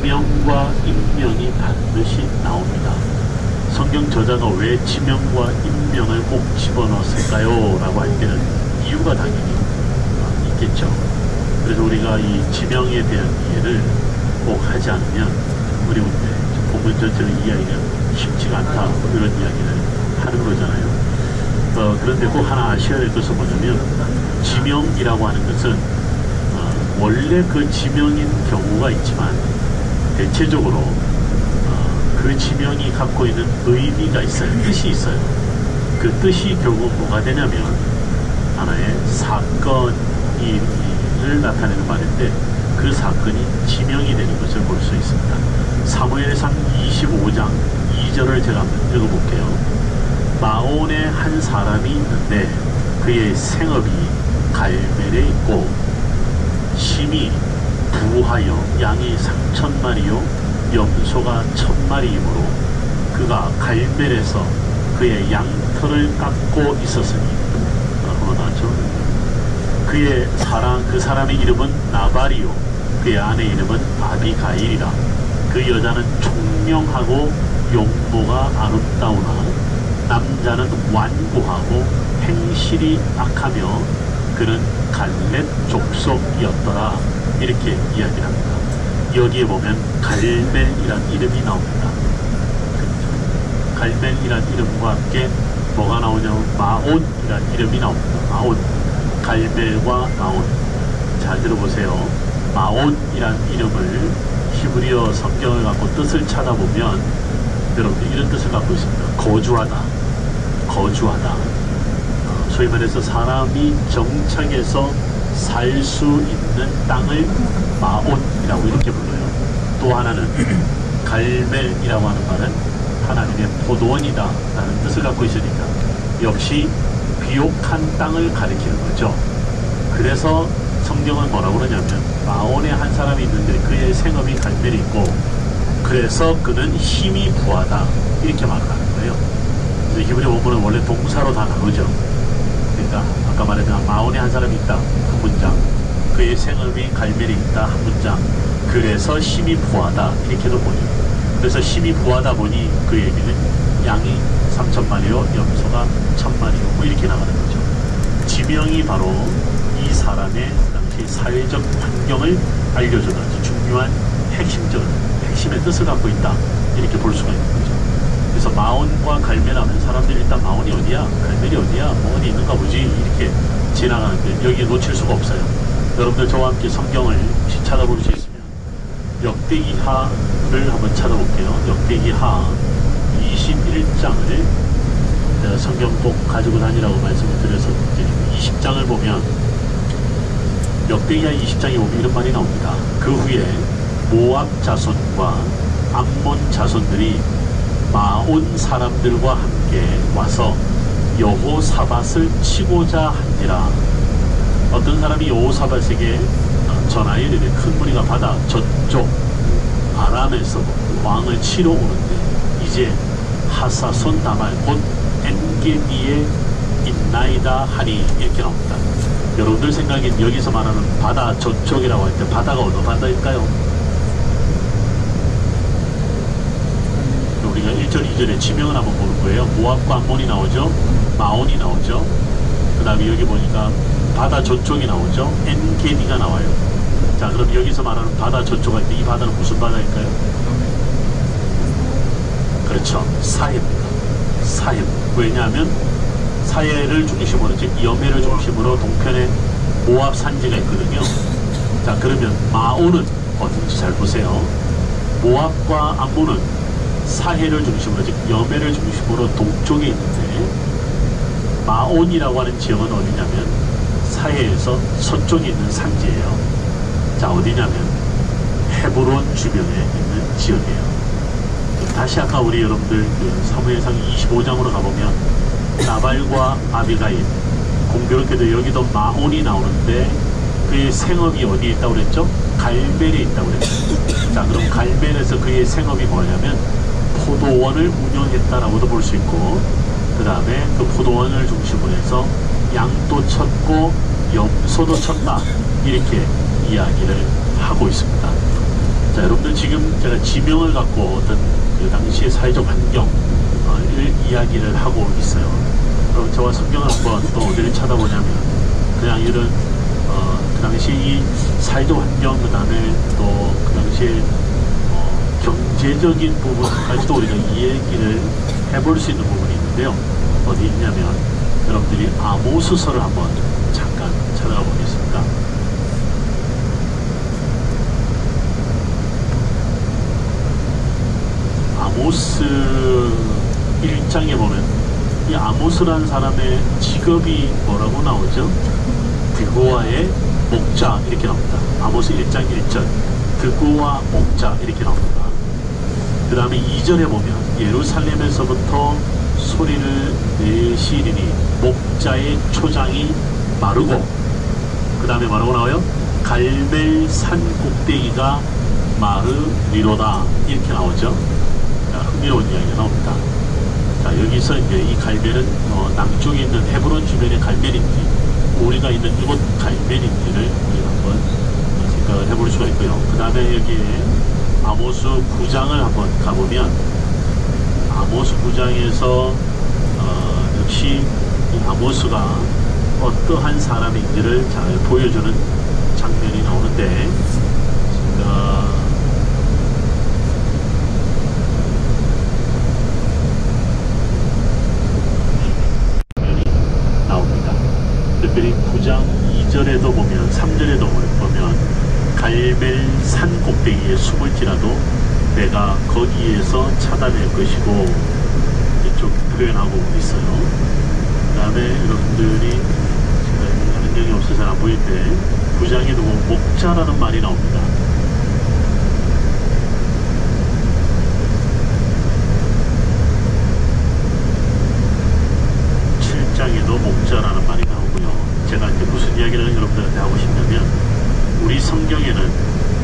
지명과 인명이 반드시 나옵니다. 성경 저자가 왜 지명과 인명을 꼭 집어넣었을까요? 라고 할 때는 이유가 당연히 있겠죠. 그래서 우리가 이 지명에 대한 이해를 꼭 하지 않으면 우리 본문 전체를 이해하기가 쉽지가 않다, 이런 이야기를 하는 거잖아요. 그런데 꼭 하나 아셔야 될 것은 뭐냐면, 지명이라고 하는 것은 원래 그 지명인 경우가 있지만 대체적으로 그 지명이 갖고 있는 의미가 있어요. 뜻이 있어요. 그 뜻이 결국 뭐가 되냐면 하나의 사건을 나타내는 말인데, 그 사건이 지명이 되는 것을 볼 수 있습니다. 사무엘상 25장 2절을 제가 한번 읽어볼게요. 마온에 한 사람이 있는데 그의 생업이 갈멜에 있고 심히 부하여 양이 3,000마리요 염소가 1,000마리이므로 그가 갈멜에서 그의 양털을 깎고 있었으니, 나죠. 그 사람의 이름은 나발이요 그의 아내 이름은 아비가일이라. 그 여자는 총명하고 용모가 아름다우나 남자는 완고하고 행실이 악하며 그는 갈렙 족속이었더라. 이렇게 이야기를 합니다. 여기에 보면 갈멜이란 이름이 나옵니다. 갈멜이란 이름과 함께 뭐가 나오냐면 마온이란 이름이 나옵니다. 마온, 갈멜과 마온. 잘 들어보세요. 마온이란 이름을 히브리어 성경을 갖고 뜻을 찾아보면 여러분들 이런 뜻을 갖고 있습니다. 거주하다. 소위 말해서 사람이 정착해서 살 수 있는 땅을 마온이라고 이렇게 불러요. 또 하나는 갈멜이라고 하는 말은 하나님의 포도원이다 라는 뜻을 갖고 있으니까 역시 비옥한 땅을 가리키는 거죠. 그래서 성경은 뭐라고 그러냐면 마온에 한 사람이 있는데 그의 생업이 갈멜이 있고 그래서 그는 힘이 부하다, 이렇게 말하는 거예요. 그래서 히브리 원문은 원래 동사로 다 나오죠. 그러니까 아까 말했던 마온에 한 사람이 있다, 한 문장. 그의 생업이 갈멜이 있다, 한 문장. 그래서 힘이 부하다, 이렇게도 보니. 그래서 힘이 부하다 보니 그에게는 양이 3,000마리요 염소가 1,000마리요 뭐 이렇게 나가는 거죠. 지명이 바로 이 사람의 당시 사회적 환경을 알려주는 아주 중요한 핵심의 뜻을 갖고 있다, 이렇게 볼 수가 있는 거죠. 그래서 마온과 갈멜하면 사람들이 일단 마온이 어디야, 갈멜이 어디야, 뭐 어디 있는가 보지, 이렇게 지나가는데 여기에 놓칠 수가 없어요. 여러분들 저와 함께 성경을 찾아볼 수 있으면 역대기하를 한번 찾아볼게요. 역대기하 21장을 성경 꼭 가지고 다니라고 말씀을 드려서 20장을 보면 역대기하 20장에 보면 이런 말이 나옵니다. 그 후에 모압 자손과 암몬 자손들이 마온 사람들과 함께 와서 여호사밧을 치고자 한지라. 어떤 사람이 여호사밧에게 전하여 이르되 큰 무리가 바다 저쪽 아람에서 왕을 치러 오는데 이제 하사손 다말 곧 엔게디에 있나이다 하니, 이렇게 나옵니다. 여러분들 생각엔 여기서 말하는 바다 저쪽이라고 할 때 바다가 어느 바다일까요? 우리가 1절 2절에 지명을 한번 보는 거예요. 모압과 암몬이 나오죠. 마온이 나오죠. 그 다음에 여기 보니까 바다 저쪽이 나오죠. 엔게디가 나와요. 자, 그럼 여기서 말하는 바다 저쪽 할 때 이 바다는 무슨 바다일까요? 그렇죠. 사해입니다. 사해. 왜냐하면 사해를 중심으로, 즉 여메를 중심으로 동편에 모압 산지가 있거든요. 자, 그러면 마온은 어딘지 잘 보세요. 모압과 암몬은 사해를 중심으로, 즉 여메를 중심으로 동쪽에 있는데 마온이라고 하는 지역은 어디냐면 사해에서 서쪽에 있는 산지예요. 자, 어디냐면 헤브론 주변에 있는 지역이에요. 다시 아까 우리 여러분들 그 사무엘상 25장으로 가보면 나발과 아비가일, 공교롭게도 여기도 마온이 나오는데 그의 생업이 어디에 있다고 그랬죠? 갈멜에 있다고 그랬죠. 자, 그럼 갈멜에서 그의 생업이 뭐냐면 포도원을 운영했다라고도 볼 수 있고, 그 다음에 그 포도원을 중심으로 해서 양도 쳤고 염소도 쳤다, 이렇게 이야기를 하고 있습니다. 자, 자, 여러분들 지금 제가 지명을 갖고 어떤 그 당시의 사회적 환경을 이야기를 하고 있어요. 그럼 저와 성경을 한번 또 어디를 찾아보냐면 그냥 이런 그 당시 이 사회적 환경, 그 다음에 또 그 당시에 경제적인 부분까지도 우리가 이 얘기를 해볼 수 있는 부분이 있는데요. 어디 있냐면 여러분들이 아모스서를 한번 잠깐 찾아가 보겠습니다. 아모스 1장에 보면 이 아모스라는 사람의 직업이 뭐라고 나오죠? 드고아의 목자 이렇게 나옵니다. 아모스 1장 1절 드고아 목자 이렇게 나옵니다. 그 다음에 2절에 보면 예루살렘에서부터 소리를 내시리니 목자의 초장이 마르고, 그 다음에 뭐라고 나와요? 갈멜 산 꼭대기가 마르리로다 이렇게 나오죠. 자, 흥미로운 이야기가 나옵니다. 자, 여기서 이제 이 갈멜은 남쪽에 있는 헤브론 주변의 갈멜인지 우리가 있는 이곳 갈멜인지를 우리가 한번 생각을 해볼 수가 있고요. 그 다음에 여기에 아모스 9장을 한번 가보면 아모스 9장에서 역시 이 아모스가 어떠한 사람인지를 잘 보여주는 장면이 나오는데 제가 장면이 나옵니다. 특별히 9장 2절에도 보면 3절에도 보면 갈멜 산 꼭대기에 숨을지라도 내가 거기에서 찾아낼 것이고 이쪽 표현하고 있어요. 그 다음에 여러분들이 제가 하는 적이 없어서 잘 안 보이는데 9장에도 보면 목자라는 말이 나옵니다. 목자라는 말이 나오고요. 제가 이제 무슨 이야기를 여러분들한테 하고 싶냐면 우리 성경에는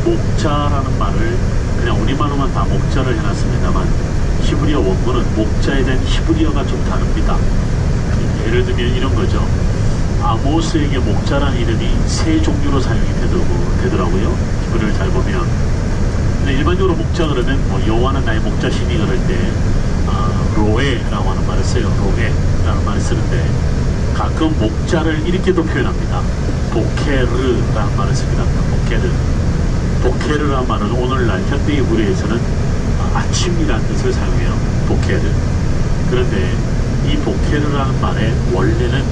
목자라는 말을 그냥 우리말로만 다 목자를 해놨습니다만 히브리어 원문은 목자에 대한 히브리어가 좀 다릅니다. 예를 들면 이런 거죠. 아모스에게 목자라는 이름이 세 종류로 사용이 되더라고요. 히브리어를 잘 보면. 근데 일반적으로 목자 그러면 뭐 여호와는 나의 목자시니 그럴 때 로에라고 하는 말을 써요. 로에라는 말을 쓰는데 가끔 목자를 이렇게도 표현합니다. 보케르라는 말을 씁니다. 보케르라는 말은 오늘날 현대 히브리어에서는 아침이라는 뜻을 사용해요. 보케르. 그런데 이 보케르라는 말의 원래는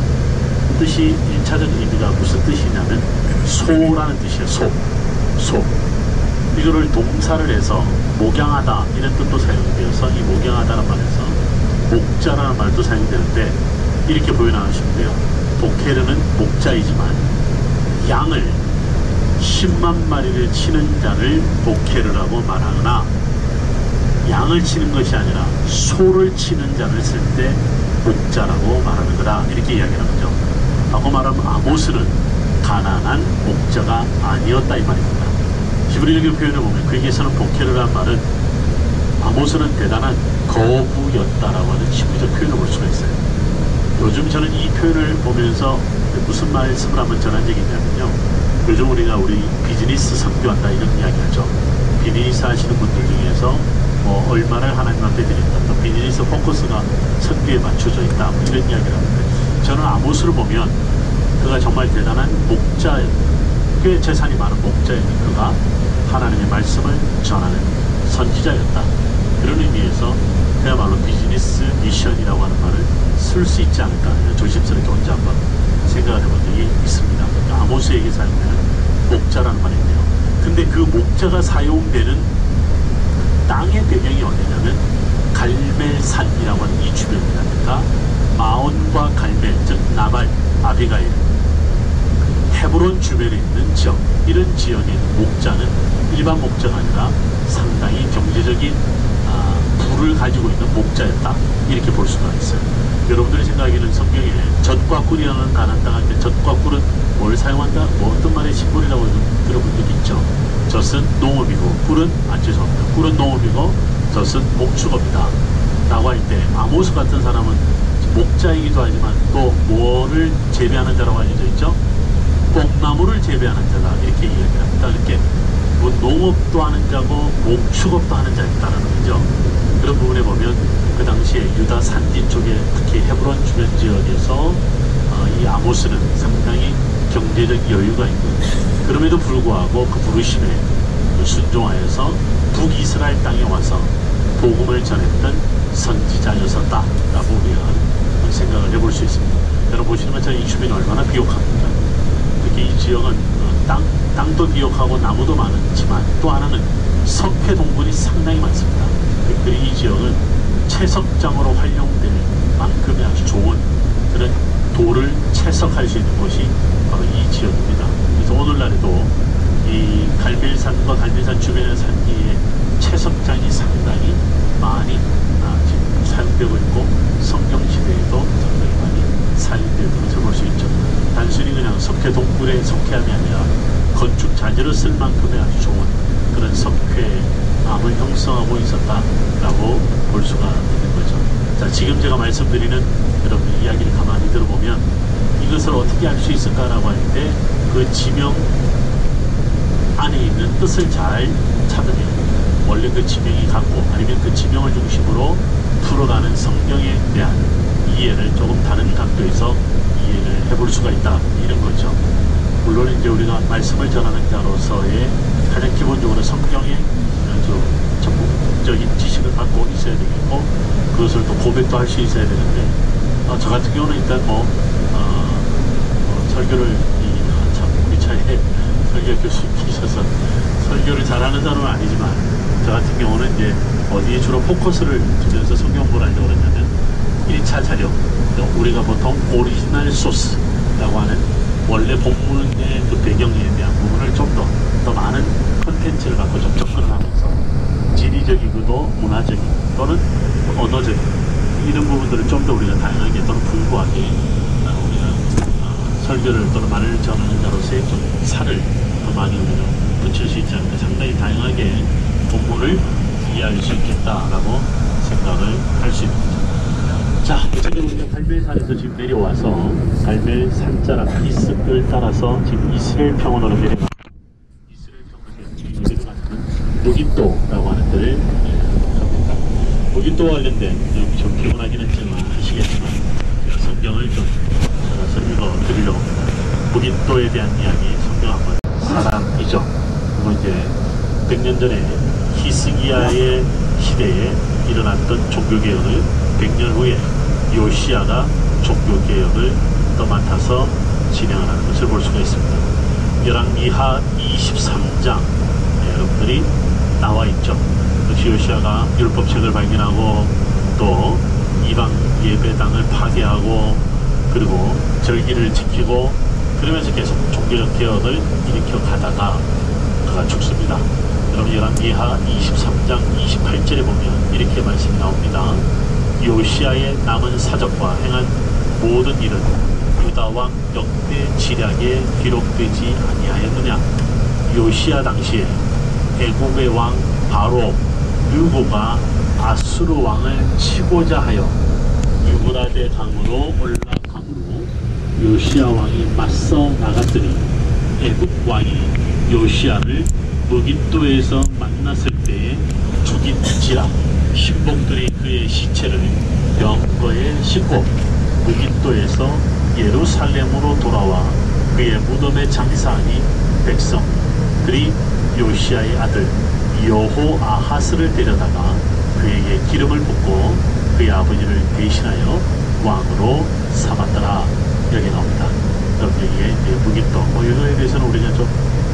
뜻이 1차적 의미가 무슨 뜻이냐면 소라는 뜻이에요. 소. 이거를 동사를 해서 목양하다 이런 뜻도 사용이 되어서 이 목양하다라는 말에서 목자라는 말도 사용되는데 이렇게 표현하시면 돼요. 보케르는 목자이지만 양을 10만 마리를 치는 자를 보케르라고 말하거나 양을 치는 것이 아니라 소를 치는 자를 쓸 때 목자라고 말하는 거다 이렇게 이야기하는 거죠. 라고 말하면 아모스는 가난한 목자가 아니었다 이 말입니다. 히브리어 표현을 보면 거기에서는 보케르라는 말은 아모스는 대단한 거부였다라고 하는 시구적 표현을 볼 수가 있어요. 요즘 저는 이 표현을 보면서 무슨 말씀을 한번 전한 적이 있냐면요. 요즘 우리 비즈니스 선교한다 이런 이야기 하죠. 비즈니스 하시는 분들 중에서 뭐 얼마를 하나님 앞에 드린다. 또 비즈니스 포커스가 선교에 맞춰져 있다. 뭐 이런 이야기를 하는데 저는 아모스를 보면 그가 정말 대단한 목자예요. 꽤 재산이 많은 목자였는 그가 하나님의 말씀을 전하는 선지자였다. 그런 의미에서 그야말로 비즈니스 미션이라고 하는 말을 쓸 수 있지 않을까 조심스럽게 혼자 한번 생각을 해본 적이 있습니다. 그러니까 아모스에게 사용되는 목자라는 말인데요. 근데 그 목자가 사용되는 땅의 배경이 어디냐면 갈멜산이라고 하는 이 주변입니다. 그러니까 마온과 갈멜, 즉 나발, 아비가일, 헤브론 주변에 있는 지역, 이런 지역에 있는 목자는 일반 목자가 아니라 상당히 경제적인 부를 가지고 있는 목자였다 이렇게 볼 수가 있어요. 여러분들이 생각하기에는 성경에 젖과 꿀이라는 단어를 당할 때 젖과 꿀은 뭘 사용한다? 뭐 어떤 말의 심볼이라고 들어본 적이 있죠. 젖은 농업이고 꿀은 죄송합니다. 꿀은 농업이고 젖은 목축업이다 라고 할 때 아모스 같은 사람은 목자이기도 하지만 또 뭐를 재배하는 자라고 알려져 있죠? 뽕나무를 재배하는 자다 이렇게 이야기를 합니다. 이렇게 뭐 농업도 하는 자고 목축업도 하는 자였다는 거죠. 그런 부분에 보면 그 당시에 유다 산지 쪽에 특히 헤브론 주변 지역에서 이 아모스는 상당히 경제적 여유가 있고 그럼에도 불구하고 그 부르심에 순종하여서 북이스라엘 땅에 와서 복음을 전했던 선지자였었다라고 우리가 생각을 해볼 수 있습니다. 여러분 보시는 것처럼 이 주변이 얼마나 비옥합니까? 특히 이 지역은 땅도 비옥하고 나무도 많지만 또 하나는 석회 동굴이 상당히 많습니다. 특별히 이 지역은 채석장으로 활용될 만큼의 아주 좋은 그런 돌을 채석할 수 있는 곳이 바로 이 지역입니다. 그래서 오늘날에도 이 갈멜산과 갈멜산 주변의 산지에 채석장이 상당히 많이 지금 사용되고 있고 성경시대에도 상당히 많이 사용되는 것을 볼 수 있죠. 단순히 그냥 석회 동굴의 석회암이 아니라 건축 자재로 쓸 만큼의 아주 좋은 그런 석회암을 형성하고 있었다라고 볼 수가 있는 거죠. 자, 지금 제가 말씀드리는 여러분 이야기를 가만히 들어보면 이것을 어떻게 알 수 있을까라고 할 때 그 지명 안에 있는 뜻을 잘 찾아내야 됩니다. 원래 그 지명이 갖고 아니면 그 지명을 중심으로 풀어가는 성경에 대한 이해를 조금 다른 각도에서 이해를 해볼 수가 있다 이런 거죠. 물론 이제 우리가 말씀을 전하는 자로서의 가장 기본적으로 성경의 아주 전문적인 지식을 갖고 있어야 되겠고 그것을 또 고백도 할 수 있어야 되는데 저 같은 경우는 일단 설교를 참 우리 차에 설교 교수님이셔서 설교를 잘하는 사람은 아니지만 저 같은 경우는 이제 어디에 주로 포커스를 두면서 성경 공부를 하려고 그러냐면 1차 자료 우리가 보통 오리지널 소스라고 하는 원래 본문의 그 배경에 대한 부분을 좀 더 많은 컨텐츠를 갖고 좀 접근을 하면서 지리적이고도 문화적인 또는 언어적인 이런 부분들을 좀 더 우리가 다양하게 또는 불구하게 우리가 설교를 또는 말을 전하는 자로서의 좀 살을 더 많이 우리가 붙일 수 있지 않을까 상당히 다양하게 본문을 이해할 수 있겠다라고 생각을 할 수 있습니다. 자, 지금 우리가 갈멜산에서 지금 내려와서 갈멜 산자락 이스를 따라서 지금 이스라엘 평원으로 내려갑니다. 이스라엘 평원에서 내려가는 무깃도라고 하는 데를 갑니다. 무깃도와 관련된 좀 피곤하긴 했지만 아시겠지만 제가 성경을 좀 읽어 드리려고 합니다. 무깃도에 대한 이야기 성경 한번 사람이죠. 그리고 이제 100년 전에 히스기야의 시대에 일어났던 종교개혁을 100년 후에 요시야가 종교개혁을 또 맡아서 진행하는 것을 볼 수가 있습니다. 열왕기하 23장 여러분들이 나와 있죠. 역시 요시야가 율법책을 발견하고 또 이방 예배당을 파괴하고 그리고 절기를 지키고 그러면서 계속 종교적 개혁을 일으켜 가다가 그가 죽습니다. 여러분 열왕기하 23장 28절에 보면 이렇게 말씀이 나옵니다. 요시야의 남은 사적과 행한 모든 일은 유다왕 역대 지략에 기록되지 아니하였느냐. 요시야 당시에 애굽의 왕 바로 느고가 아수르 왕을 치고자 하여 유브라데 강으로 올라감으로 요시야 왕이 맞서 나갔더니 애굽 왕이 요시야를 무깃도에서 만났을 때에 죽인지라. 신복들이 그의 시체를 병거에 싣고 무깃도에서 예루살렘으로 돌아와 그의 무덤에 장사하니 백성들이 요시야의 아들 여호아하스를 데려다가 그에게 기름을 붓고 그의 아버지를 대신하여 왕으로 삼았더라. 여기 나옵니다. 여러분 여기에 무깃도 이거에 대해서는 우리가 좀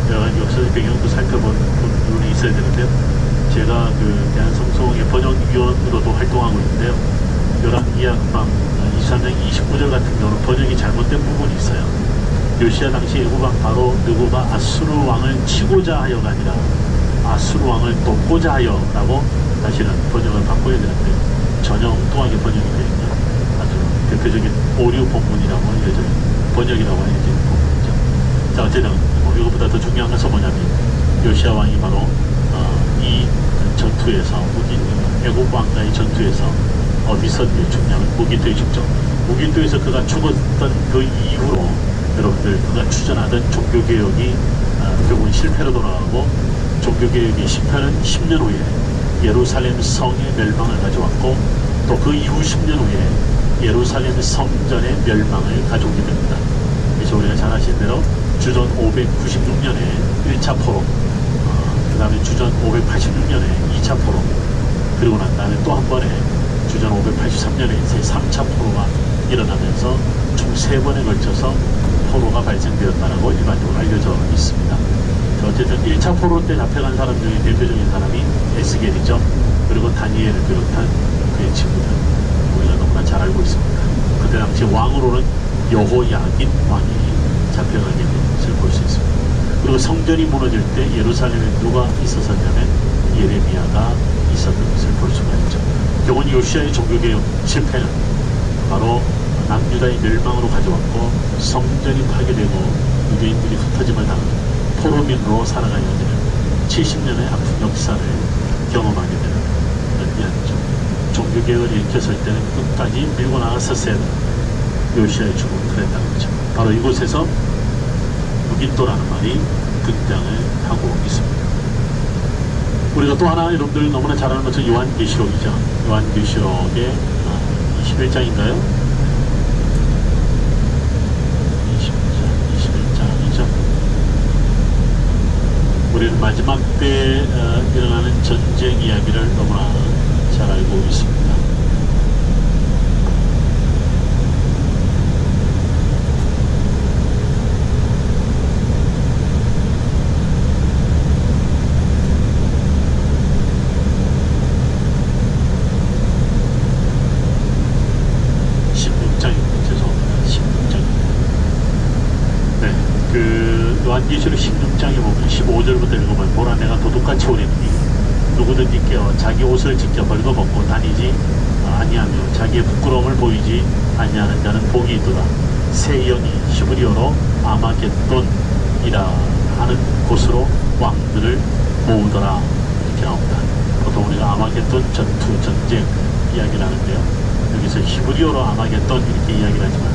여러가지 역사적 배경도 살펴본 부분이 있어야 되는데요. 제가 그 대한성서공의 번역위원으로도 활동하고 있는데요. 열왕기하 23장 29절 같은 경우는 번역이 잘못된 부분이 있어요. 요시야 당시 애굽왕 바로 느고가 아수르 왕을 치고자 하여가 아니라 아수르 왕을 돕고자 하여 라고 다시는 번역을 바꿔야 되는데 전혀 엉뚱하게 번역이 되어 있는 아주 대표적인 오류 본문이라고 알려져요. 번역이라고 알려지는 본문이죠. 자, 어쨌든 이것보다 더 중요한 것은 뭐냐면 요시야 왕이 바로 이 전투에서 애굽 왕과의 전투에서 어디서 죽냐면 무깃도에 죽죠. 무깃도에서 그가 죽었던 그 이후로 여러분들 그가 추진하던 종교개혁이 결국은 실패로 돌아가고 종교개혁이 실패하는 10년 후에 예루살렘 성의 멸망을 가져왔고 또 그 이후 10년 후에 예루살렘 성전의 멸망을 가져오게 됩니다. 그래서 우리가 잘 아시는 대로 주전 596년에 1차 포로, 그 다음에 주전 586년에 2차 포로, 그리고 난 다음에 또 한 번에 주전 583년에 제3차 포로가 일어나면서 총 3번에 걸쳐서 포로가 발생되었다고 일반적으로 알려져 있습니다. 어쨌든 1차 포로 때 잡혀간 사람 중에 대표적인 사람이 에스겔이죠. 그리고 다니엘을 비롯한 그의 친구들, 우리가 너무나 잘 알고 있습니다. 그때 당시 왕으로는 여호야긴 왕이 잡혀가게 된 것을 볼 수 있습니다. 그리고 성전이 무너질 때 예루살렘에 누가 있었었냐면 예레미야가 있었던 것을 볼 수가 있죠. 결국은 요시아의 종교개혁 실패는 바로 남유다의 멸망으로 가져왔고 성전이 파괴되고 유대인들이 흩어짐을 당하는 포로민으로 살아가야 되는 70년의 아픈 역사를 경험하게 되는 그런 이야기죠. 종교개혁을 일으켰을 때는 끝까지 밀고 나갔었어야 되는 요시아의 죽음은 그랬다는 거죠. 바로 이곳에서 무기또라는 말이 등장을 하고 있습니다. 우리가 또 하나 여러분들 너무나 잘 아는 것은 요한계시록이죠. 요한계시록의 21장인가요? 21장이죠. 우리는 마지막 때 일어나는 전쟁 이야기를 너무나 잘 알고 있습니다. 요한계시록 16장에 보면 15절부터 읽으면 보라 내가 도둑같이 오리니 누구든지 깨어 자기 옷을 직접 벌거벗고 다니지 아니하며 자기의 부끄러움을 보이지 아니하는 자는 복이 있도다. 새 영이 히브리어로 아마겟돈이라 하는 곳으로 왕들을 모으더라 이렇게 나옵니다. 보통 우리가 아마겟돈 전투 전쟁 이야기를 하는데요. 여기서 히브리어로 아마겟돈 이렇게 이야기를 하지만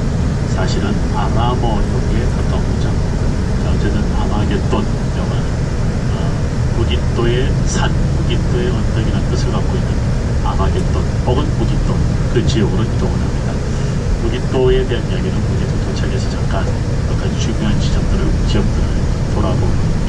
사실은 아람어용에 가까운 거죠. 어쨌든 아마겟돈이라고 하는 무깃도의 산, 무깃도의 언덕이라는 뜻을 갖고 있는 아마겟돈 혹은 무깃도 그 지역으로 이동을 합니다. 무깃도에 대한 이야기는 무깃도 도착해서 잠깐 몇 가지 중요한 지점들을 지역들을 돌아보는